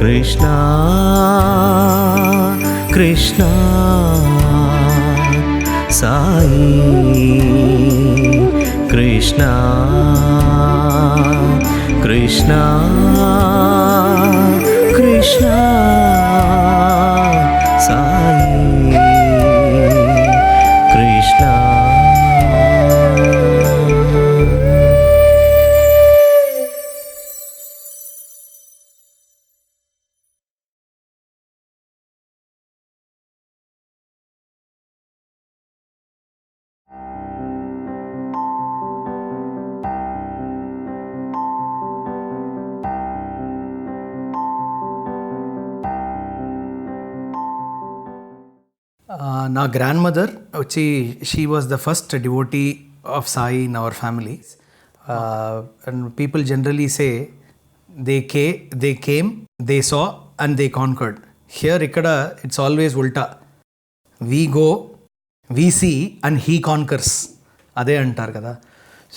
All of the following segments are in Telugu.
కృష్ణ కృష్ణ సాయి కృష్ణ కృష్ణ కృష్ణ సాయి కృష్ణ. నా గ్రాండ్ మదర్ వచ్చి she was the first devotee of Sai in our family. And people generally say they came, they saw and they conquered. Here ఇక్కడ ఇట్స్ ఆల్వేస్ ఉల్టా. We go, we see and he conquers, అదే అంటారు కదా.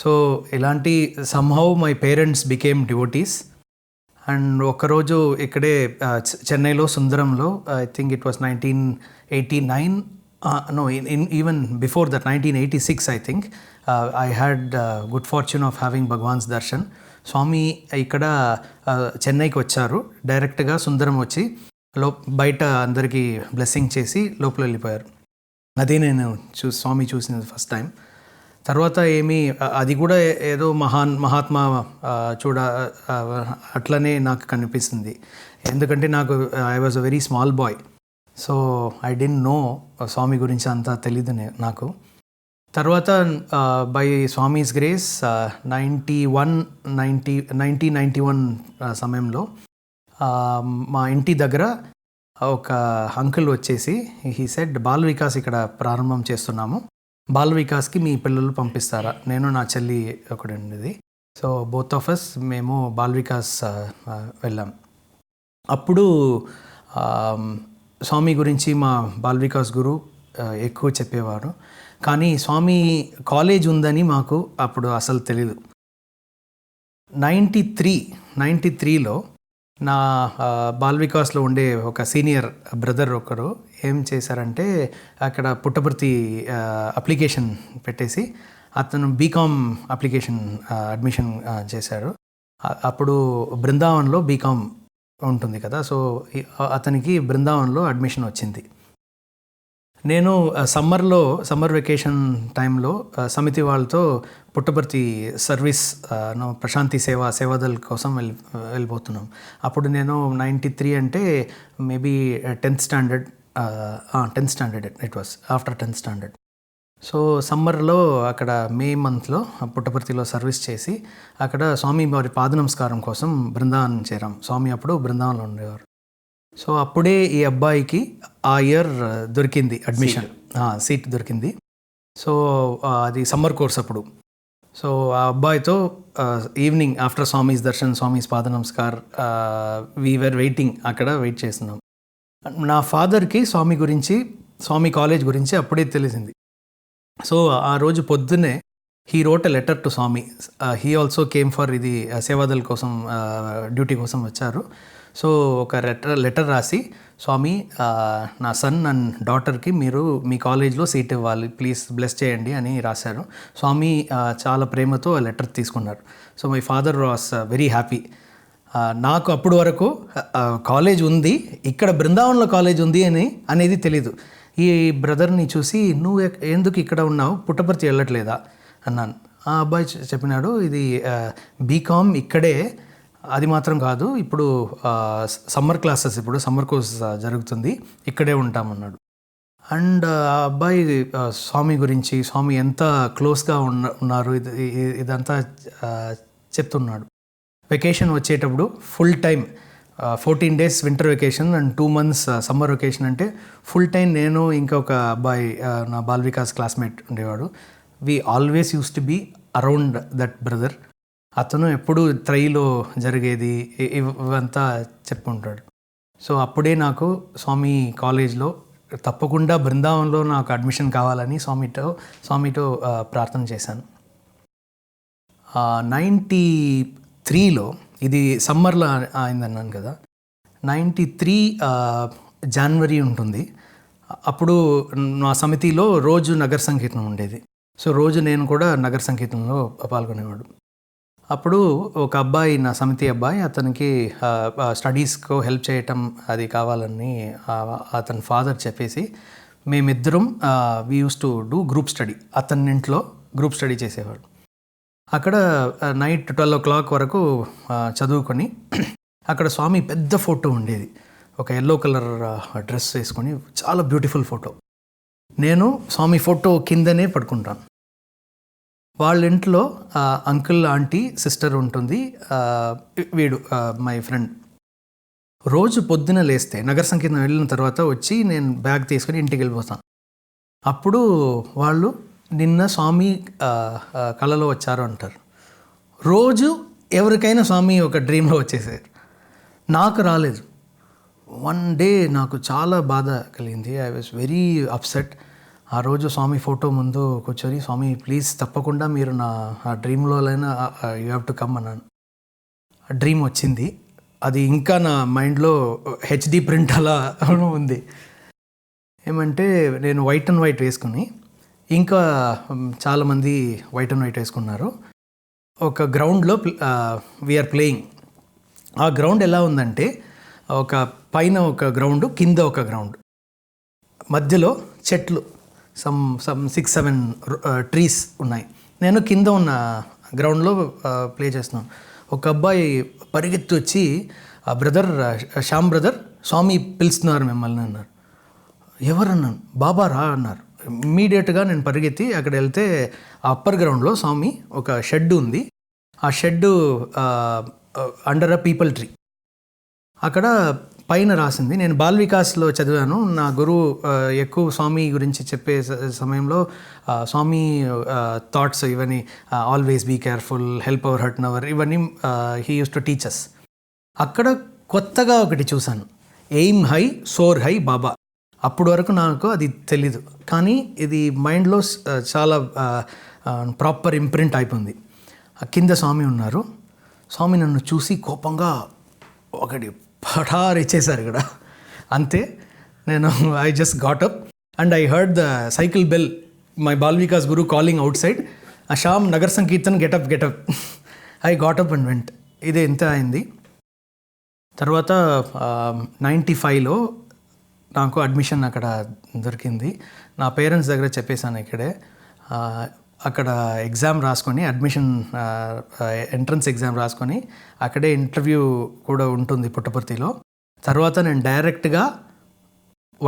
సో ఇలాంటి somehow my parents became devotees. And ఒకరోజు ఇక్కడే చెన్నైలో సుందరంలో, I think it was 1989, even before that 1986 I think, I had good fortune of having Bhagwan's darshan. స్వామి ఇక్కడ చెన్నైకి వచ్చారు, డైరెక్ట్గా సుందరం వచ్చి బయట అందరికీ బ్లెస్సింగ్ చేసి లోపల వెళ్ళిపోయారు. అదే నేను స్వామి చూసినది ఫస్ట్ టైం. తర్వాత అది కూడా ఏదో మహాత్మా అట్లనే నాకు కనిపిస్తుంది. ఎందుకంటే I was a very small boy, so I don't know Swami గురించి అంతా తెలీదు నాకు. తర్వాత బై స్వామీస్ గ్రేస్ 1991 సమయంలో మా ఇంటి దగ్గర ఒక అంకుల్ వచ్చేసి హీ సెడ్, బాల్ వికాస్ ఇక్కడ ప్రారంభం చేస్తున్నాము, బాల్ వికాస్కి మీ పిల్లలు పంపిస్తారా? నేను నా చెల్లి ఒకటి ఉండేది. సో బోత్ ఆఫ్ అస్ మేము బాల్ వికాస్ వెళ్ళాం. అప్పుడు స్వామి గురించి మా బాల్ వికాస్ గురు ఎక్కువ చెప్పేవారు. కానీ స్వామి కాలేజ్ ఉందని మాకు అప్పుడు అసలు తెలీదు. 93లో నా బాల్ వికాస్లో ఉండే ఒక సీనియర్ బ్రదర్ ఒకరు ఏం చేశారంటే, అక్కడ పుట్టపర్తి అప్లికేషన్ పెట్టేసి అతను బీకామ్ అప్లికేషన్ అడ్మిషన్ చేశారు. అప్పుడు బృందావన్లో బీకామ్ ఉంటుంది కదా, సో అతనికి బృందావన్లో అడ్మిషన్ వచ్చింది. నేను సమ్మర్ వెకేషన్ టైంలో సమితి వాళ్ళతో పుట్టపర్తి సర్వీస్ ప్రశాంతి సేవాదల్ కోసం వెళ్ళిపోతున్నాం. అప్పుడు నేను 93 అంటే maybe 10th standard it was after 10th standard. So సమ్మర్లో అక్కడ మే మంత్లో పుట్టపర్తిలో సర్వీస్ చేసి అక్కడ స్వామి వారి పాద నమస్కారం కోసం బృందావనం చేరాం. స్వామి అప్పుడు బృందావనంలో ఉండేవారు. సో అప్పుడే ఈ అబ్బాయికి ఆ ఇయర్ దొరికింది అడ్మిషన్, సీట్ దొరికింది. సో అది సమ్మర్ కోర్స్ అప్పుడు. సో ఆ అబ్బాయితో ఈవినింగ్ ఆఫ్టర్ స్వామీస్ దర్శన్, స్వామీస్ పాద నమస్కార్, వీ వర్ వెయిటింగ్, అక్కడ వెయిట్ చేస్తున్నాం. నా ఫాదర్కి స్వామి కాలేజ్ గురించి అప్పుడే తెలిసింది. సో ఆ రోజు పొద్దున్నే he wrote a letter to Swami. He also came for ఇది సేవాదల్ కోసం డ్యూటీ కోసం వచ్చారు. సో ఒక లెటర్ రాసి, స్వామి నా సన్ అండ్ డాటర్కి మీరు మీ కాలేజ్లో సీట్ ఇవ్వాలి, ప్లీజ్ బ్లెస్ చేయండి అని రాశారు. స్వామి చాలా ప్రేమతో ఆ లెటర్ తీసుకున్నారు. So my father was very happy. నాకు అప్పుడు వరకు కాలేజ్ ఉంది, ఇక్కడ బృందావనంలో కాలేజ్ ఉంది అనేది తెలీదు. ఈ బ్రదర్ని చూసి నువ్వు ఎందుకు ఇక్కడ ఉన్నావు, పుట్టపర్తి వెళ్ళట్లేదా అన్నాను. ఆ అబ్బాయి చెప్పినాడు, ఇది బీకామ్ ఇక్కడే, అది మాత్రం కాదు, ఇప్పుడు సమ్మర్ క్లాసెస్, ఇప్పుడు సమ్మర్ కోర్స్ జరుగుతుంది, ఇక్కడే ఉంటామన్నాడు. అండ్ ఆ అబ్బాయి స్వామి గురించి, స్వామి ఎంత క్లోజ్గా ఉన్నారు ఇదంతా చెప్తున్నాడు. వెకేషన్ వచ్చేటప్పుడు full time 14 days winter vacation and 2 months summer vacation అంటే ఫుల్ టైం నేను ఇంకొక అబ్బాయి నా బాల్ వికాస్ క్లాస్మేట్ ఉండేవాడు. We always use to be around that brother. అతను ఎప్పుడు త్రైలో జరిగేది ఇవంతా చెప్పుకుంటాడు. సో అప్పుడే నాకు స్వామి కాలేజ్లో తప్పకుండా బృందావనంలో నాకు అడ్మిషన్ కావాలని స్వామితో ప్రార్థన చేశాను. 93లో, ఇది సమ్మర్లో అయిందన్నాను కదా, 93 జనవరి ఉంటుంది. అప్పుడు నా సమితిలో రోజు నగర సంకీర్తనం ఉండేది. సో రోజు నేను కూడా నగర సంకీర్తనలో పాల్గొనేవాడు. అప్పుడు ఒక అబ్బాయి, నా సమితి అబ్బాయి, అతనికి స్టడీస్కు హెల్ప్ చేయటం అది కావాలని అతని ఫాదర్ చెప్పేసి మేమిద్దరం we use to do group study. అతని ఇంట్లో గ్రూప్ స్టడీ చేసేవాడు. అక్కడ నైట్ 12 o'clock వరకు చదువుకొని, అక్కడ స్వామి పెద్ద ఫోటో ఉండేది, ఒక ఎల్లో కలర్ డ్రెస్ వేసుకొని, చాలా బ్యూటిఫుల్ ఫోటో. నేను స్వామి ఫోటో కిందనే పడుకుంటాను. వాళ్ళ ఇంట్లో అంకుల్, ఆంటీ, సిస్టర్ ఉంటుంది, వీడు మై ఫ్రెండ్. రోజు పొద్దున లేస్తే నగర సంకీర్తన వెళ్ళిన తర్వాత వచ్చి నేను బ్యాగ్ తీసుకొని ఇంటికి వెళ్ళిపోతాను. అప్పుడు వాళ్ళు నిన్న స్వామి కళలో వచ్చారు అంటారు. రోజు ఎవరికైనా స్వామి ఒక డ్రీమ్లో వచ్చేసారు, నాకు రాలేదు. వన్ డే నాకు చాలా బాధ కలిగింది. I was very upset. ఆ రోజు స్వామి ఫోటో ముందు కూర్చొని, స్వామి ప్లీజ్ తప్పకుండా మీరు నా డ్రీమ్లోనైనా యూ హ్యావ్ టు కమ్ అన్నాను. డ్రీమ్ వచ్చింది. అది ఇంకా నా మైండ్లో HD ప్రింట్ అలా ఉంది. ఏమంటే నేను వైట్ అండ్ వైట్ వేసుకుని, ఇంకా చాలామంది వైట్ అండ్ వైట్ వేసుకున్నారు. ఒక గ్రౌండ్లో వీఆర్ ప్లేయింగ్. ఆ గ్రౌండ్ ఎలా ఉందంటే, ఒక పైన ఒక గ్రౌండ్, కింద ఒక గ్రౌండ్, మధ్యలో చెట్లు, సమ్ 6-7 ట్రీస్ ఉన్నాయి. నేను కింద ఉన్న గ్రౌండ్లో ప్లే చేస్తున్నాను. ఒక అబ్బాయి పరిగెత్తి వచ్చి, బ్రదర్, శ్యామ్ బ్రదర్, స్వామి పిలుస్తున్నారు మిమ్మల్ని అన్నారు. ఎవరన్నాను. బాబా రా అన్నారు. ఇమ్మీడియట్గా నేను పరిగెత్తి అక్కడ వెళ్తే ఆ అప్పర్ గ్రౌండ్లో స్వామి ఒక షెడ్ ఉంది. ఆ shed under a people tree. అక్కడ పైన రాసింది, నేను బాల్ వికాస్లో చదివాను. నా గురువు ఎక్కువ స్వామి గురించి చెప్పే సమయంలో స్వామి థాట్స్ ఇవన్నీ, always be careful, help ever hurt never, ఇవన్నీ he use to teach us. అక్కడ కొత్తగా ఒకటి చూశాను, aim high soar high Baba. అప్పటి వరకు నాకు అది తెలీదు, కానీ ఇది మైండ్లో చాలా ప్రాపర్ ఇంప్రింట్ అయిపోయింది. కింద స్వామి ఉన్నారు. స్వామి నన్ను చూసి కోపంగా ఒకటి పఠార్ ఇచ్చేశారు ఇక్కడ. అంతే, నేను I just got up and I heard the cycle bell, my ball Vikas Guru calling out side, Shyam Nagar sankirtan get up get up. I got up and went. ఇదే ఎంత అయింది. తర్వాత 95లో నాకు అడ్మిషన్ అక్కడ దొరికింది. నా పేరెంట్స్ దగ్గర చెప్పేశాను ఇక్కడే. అక్కడ ఎగ్జామ్ రాసుకొని, అడ్మిషన్ ఎంట్రన్స్ ఎగ్జామ్ రాసుకొని, అక్కడే ఇంటర్వ్యూ కూడా ఉంటుంది పుట్టపర్తిలో. తర్వాత నేను డైరెక్ట్గా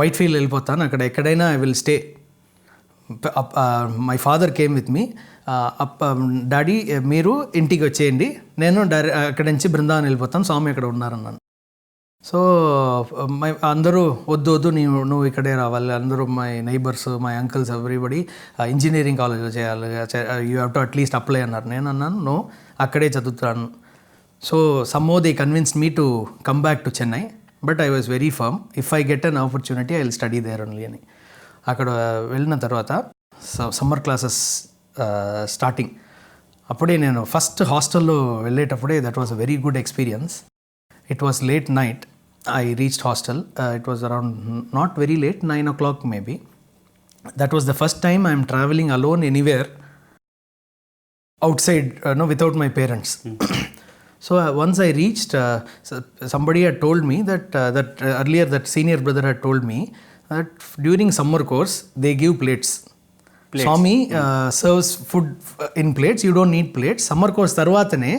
వైట్ ఫీల్డ్ వెళ్ళిపోతాను. అక్కడ ఎక్కడైనా I will stay. My father came with me. Daddy మీరు ఇంటికి వచ్చేయండి, నేను అక్కడి నుంచి బృందావనం వెళ్ళిపోతాను, స్వామి అక్కడ ఉన్నారన్నాను. సో అందరూ వద్దు నువ్వు ఇక్కడే రావాలి, అందరూ my neighbours, my uncles, everybody engineering కాలేజ్లో చేయాలి, you have to at least apply అన్నారు. నేను అన్నాను నో, అక్కడే చదువుతాను. So somehow they convinced me to come back to Chennai, but I was very firm, if I get an opportunity I will study there only అని. అక్కడ వెళ్ళిన తర్వాత సమ్మర్ క్లాసెస్ స్టార్టింగ్. అప్పుడే నేను ఫస్ట్ హాస్టల్లో వెళ్ళేటప్పుడే that was a very good experience. It was late night. I reached hostel. It was around not very late, 9 o'clock maybe. That was the first time I am traveling alone anywhere outside, without my parents. So once I reached, somebody had told me that earlier that senior brother had told me that during summer course they give plates. Swami serves food in plates. You don't need plates. Summer course తర్వాతనే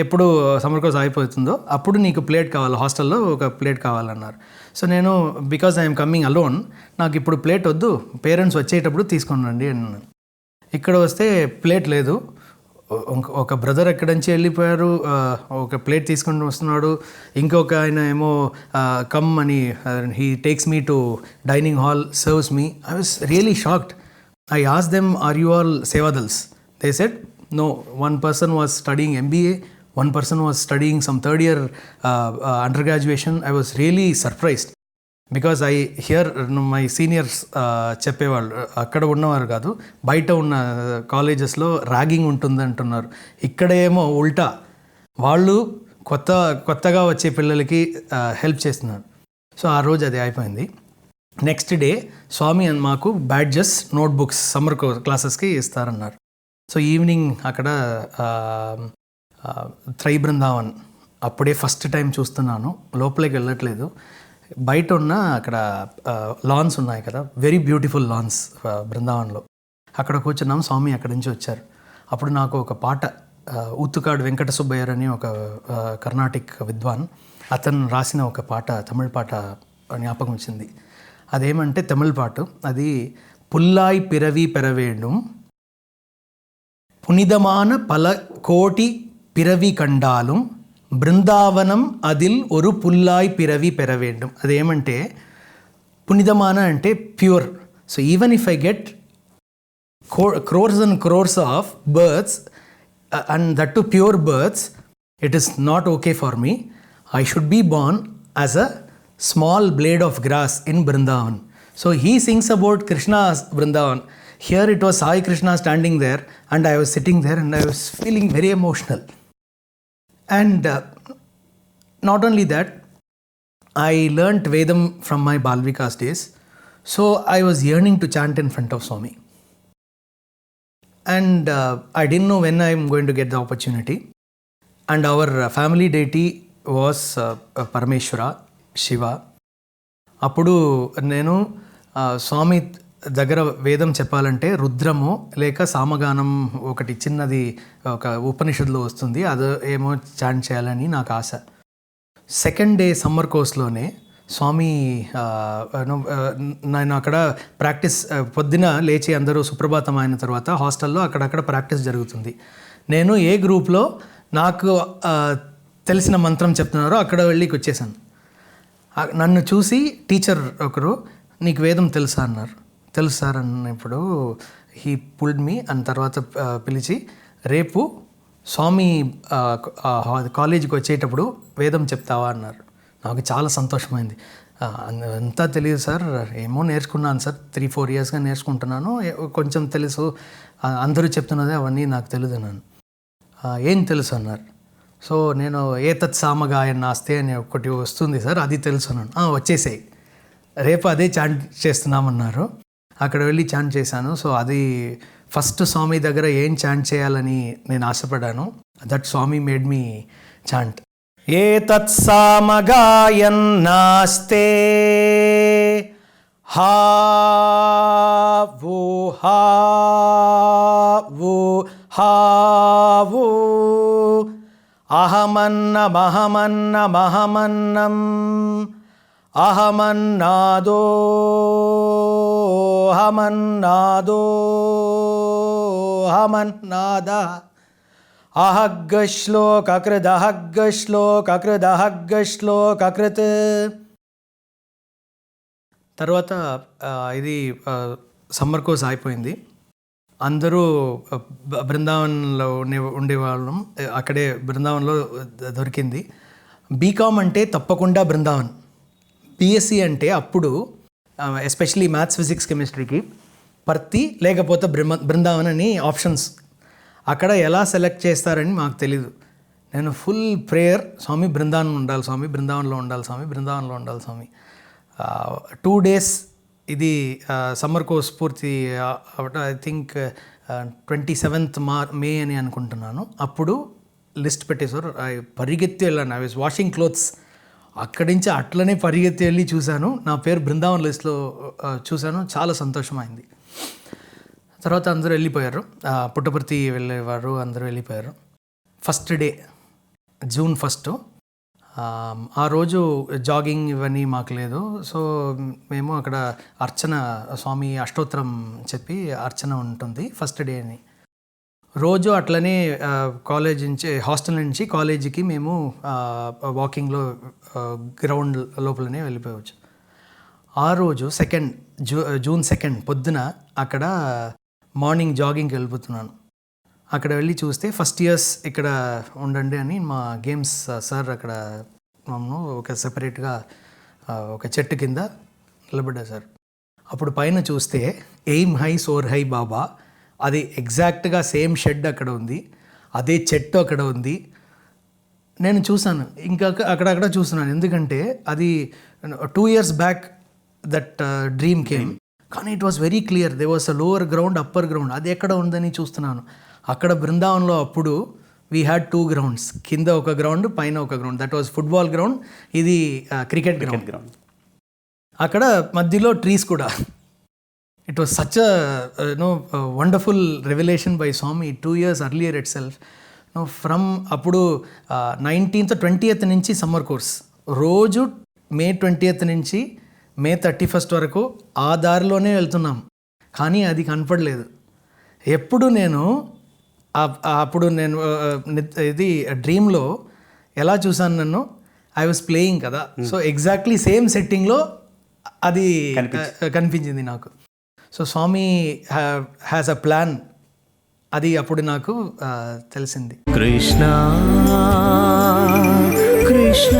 ఎప్పుడు సమ్మర్ కోర్స్ అయిపోతుందో అప్పుడు నీకు ప్లేట్ కావాలి, హాస్టల్లో ఒక ప్లేట్ కావాలన్నారు. సో నేను బికాజ్ ఐఎమ్ కమింగ్ అలోన్, నాకు ఇప్పుడు ప్లేట్ వద్దు, పేరెంట్స్ వచ్చేటప్పుడు తీసుకొని రండి అన్నాను. ఇక్కడ వస్తే ప్లేట్ లేదు. ఒక బ్రదర్ ఎక్కడి నుంచి వెళ్ళిపోయారు, ఒక ప్లేట్ తీసుకొని వస్తున్నాడు. ఇంకొక ఆయన ఏమో కమ్ అని he takes me to dining hall, serves me. I was really shocked. I asked them, are you all Sevadals? They said, no, one person was studying MBA, one person was studying some third year undergraduation. I was really surprised because I hear my seniors చెప్పేవాళ్ళు, అక్కడ ఉన్నవారు కాదు, బయట ఉన్న కాలేజెస్లో ర్యాగింగ్ ఉంటుంది అంటున్నారు. ఇక్కడేమో ఉల్టా, వాళ్ళు కొత్తగా వచ్చే పిల్లలకి హెల్ప్ చేస్తున్నారు. సో ఆ రోజు అది అయిపోయింది. నెక్స్ట్ డే స్వామి మాకు బ్యాడ్జెస్, నోట్బుక్స్ సమ్మర్ క్లాసెస్కి ఇస్తారన్నారు. సో ఈవినింగ్ అక్కడ త్రై బృందావన్ అప్పుడే ఫస్ట్ టైం చూస్తున్నాను, లోపలికి వెళ్ళట్లేదు. బయట ఉన్న అక్కడ లాన్స్ ఉన్నాయి కదా, వెరీ బ్యూటిఫుల్ లాన్స్ బృందావన్లో. అక్కడ కూర్చున్నాం, స్వామి అక్కడి నుంచి వచ్చారు. అప్పుడు నాకు ఒక పాట, ఊతుకాడు వెంకట సుబ్బయ్యర్ అని ఒక కర్ణాటిక్ విద్వాన్, అతను రాసిన ఒక పాట, తమిళ పాట జ్ఞాపకం వచ్చింది. అదేమంటే తమిళ పాటు, అది పుల్లాయ్ పిరవి పెరవేండం పునిదమాన పల కోటి పిరవి కండాలం బృందావనం అదిల్ ఒరు పుల్లాయ్ పిరవి పెరవేండం. అదేమంటే పునిదమాన అంటే pure. So even if I get crores and crores of births and that to pure births, it is not okay for me. I should be born as a small blade of grass in Vrindavan. So he sings about Krishna's Vrindavan. Here it was Sai Krishna standing there and I was sitting there and I was feeling very emotional. And not only that, I learnt Vedam from my Balvikas days. So I was yearning to chant in front of Swami. And I didn't know when I'm going to get the opportunity. And our family deity was Parameshwara, Shiva. అప్పుడు నేను స్వామి దగ్గర వేదం చెప్పాలంటే రుద్రము లేక సామగానం ఒకటి చిన్నది ఒక ఉపనిషత్తులో వస్తుంది, అది ఏమో చాంట్ చేయాలని నాకు ఆశ. సెకండ్ డే సమ్మర్ కోర్స్లోనే స్వామి నేను అక్కడ ప్రాక్టీస్, పొద్దున లేచి అందరూ సుప్రభాతం అయిన తర్వాత హాస్టల్లో అక్కడక్కడ ప్రాక్టీస్ జరుగుతుంది. నేను ఏ గ్రూప్లో నాకు తెలిసిన మంత్రం చెప్తున్నారో అక్కడ వెళ్ళి వచ్చేసాను. నన్ను చూసి టీచర్ ఒకరు, నీకు వేదం తెలుసా అన్నారు. తెలుసు సార్ అన్నప్పుడు హీ పుల్డ్ మీ అని తర్వాత పిలిచి, రేపు స్వామి కాలేజీకి వచ్చేటప్పుడు వేదం చెప్తావా అన్నారు. నాకు చాలా సంతోషమైంది. అంతా తెలియదు సార్, ఏమో నేర్చుకున్నాను సార్, 3-4 ఇయర్స్గా నేర్చుకుంటున్నాను, కొంచెం తెలుసు, అందరూ చెప్తున్నదే అవన్నీ నాకు తెలియదు అన్నాను. ఏం తెలుసు అన్నారు. సో నేను ఏతత్ సామగాయన్ నాస్తే అని ఒకటి వస్తుంది సార్, అది తెలుసు అన్నాను. వచ్చేసాయి, రేపు అదే చాంట్ చేస్తున్నామన్నారు. అక్కడ వెళ్ళి చాంట్ చేశాను. సో అది ఫస్ట్ స్వామి దగ్గర ఏం చాంట్ చేయాలని నేను ఆశపడ్డాను. That Swami made me chant ఏతత్ సామగాయన్ నాస్తే హావు హావు హావు అహమన్నమహమన్నమహమన్నం అహమన్నాదో హమన్నాదో హమన్నాద అహగ్గశ్లోకృదహగ్గశ్లోకృదహగ్గశ్లోకృత్. తర్వాత ఇది సమ్మర్ కోర్స్ అయిపోయింది. అందరూ బృందావన్లో ఉండేవాళ్ళం. అక్కడే బృందావన్లో దొరికింది. బీకామ్ అంటే తప్పకుండా బృందావన్. బీఎస్సీ అంటే అప్పుడు ఎస్పెషలీ మ్యాథ్స్, ఫిజిక్స్, కెమిస్ట్రీకి పర్తి లేకపోతే బృందావన్ అని ఆప్షన్స్. అక్కడ ఎలా సెలెక్ట్ చేస్తారని మాకు తెలీదు. నేను ఫుల్ ప్రేయర్, స్వామి బృందావన్ ఉండాలి, స్వామి బృందావన్లో ఉండాలి, స్వామి బృందావన్లో ఉండాలి స్వామి. 2 days ఇది సమ్మర్ కోర్స్ పూర్తి, ఐ థింక్ 27th May అని అనుకుంటున్నాను. అప్పుడు లిస్ట్ పెట్టేశారు. పరిగెత్తి వెళ్ళాను. I was washing clothes. అక్కడి నుంచి అట్లనే పరిగెత్తి వెళ్ళి చూశాను. నా పేరు బృందావన్ లిస్ట్లో చూశాను. చాలా సంతోషమైంది. తర్వాత అందరూ వెళ్ళిపోయారు. పుట్టపర్తి వెళ్ళేవారు, అందరూ వెళ్ళిపోయారు. First day June 1. ఆ రోజు జాగింగ్ ఇవన్నీ మాకు లేదు. సో మేము అక్కడ అర్చన, స్వామి అష్టోత్తరం చెప్పి అర్చన ఉంటుంది ఫస్ట్ డే అని. రోజు అట్లనే కాలేజ్ నుంచి, హాస్టల్ నుంచి కాలేజీకి మేము వాకింగ్లో గ్రౌండ్ లోపలనే వెళ్ళిపోవచ్చు. ఆ రోజు జూన్ 2 పొద్దున అక్కడ మార్నింగ్ జాగింగ్కి వెళ్ళిపోతున్నాను. అక్కడ వెళ్ళి చూస్తే ఫస్ట్ ఇయర్స్ ఇక్కడ ఉండండి అని మా గేమ్స్ సార్ అక్కడ మమ్మల్ని ఒక సెపరేట్గా ఒక చెట్టు కింద నిలబడ్డారు సార్. అప్పుడు పైన చూస్తే ఎయిమ్ హై సోర్ హై బాబా, అది ఎగ్జాక్ట్గా సేమ్ షెడ్ అక్కడ ఉంది, అదే చెట్టు అక్కడ ఉంది. నేను చూసాను, ఇంకా అక్కడక్కడ చూస్తున్నాను, ఎందుకంటే అది 2 years back that dream came. కానీ it was very clear, there was a lower ground, upper ground, అది ఎక్కడ ఉందని చూస్తున్నాను. అక్కడ బృందావన్లో అప్పుడు వీ హ్యాడ్ 2 grounds, కింద ఒక గ్రౌండ్, పైన ఒక ground. That was football ground, ఇది క్రికెట్ గ్రౌండ్. అక్కడ మధ్యలో ట్రీస్ కూడా. It was such wonderful revolution by Swami 2 years earlier itself. ఫ్రమ్ అప్పుడు 19th 20th నుంచి సమ్మర్ కోర్స్, రోజు May 20th నుంచి May 31st వరకు ఆ దారిలోనే వెళ్తున్నాం. కానీ అది కనపడలేదు. ఎప్పుడు నేను అప్పుడు నేను ఇది డ్రీమ్లో ఎలా చూసాను, నన్ను ఐ వాజ్ ప్లేయింగ్ కదా, సో ఎగ్జాక్ట్లీ సేమ్ సెట్టింగ్లో అది కనిపించింది నాకు. So Swami has a plan, అది అప్పుడు నాకు తెలిసింది. కృష్ణ కృష్ణ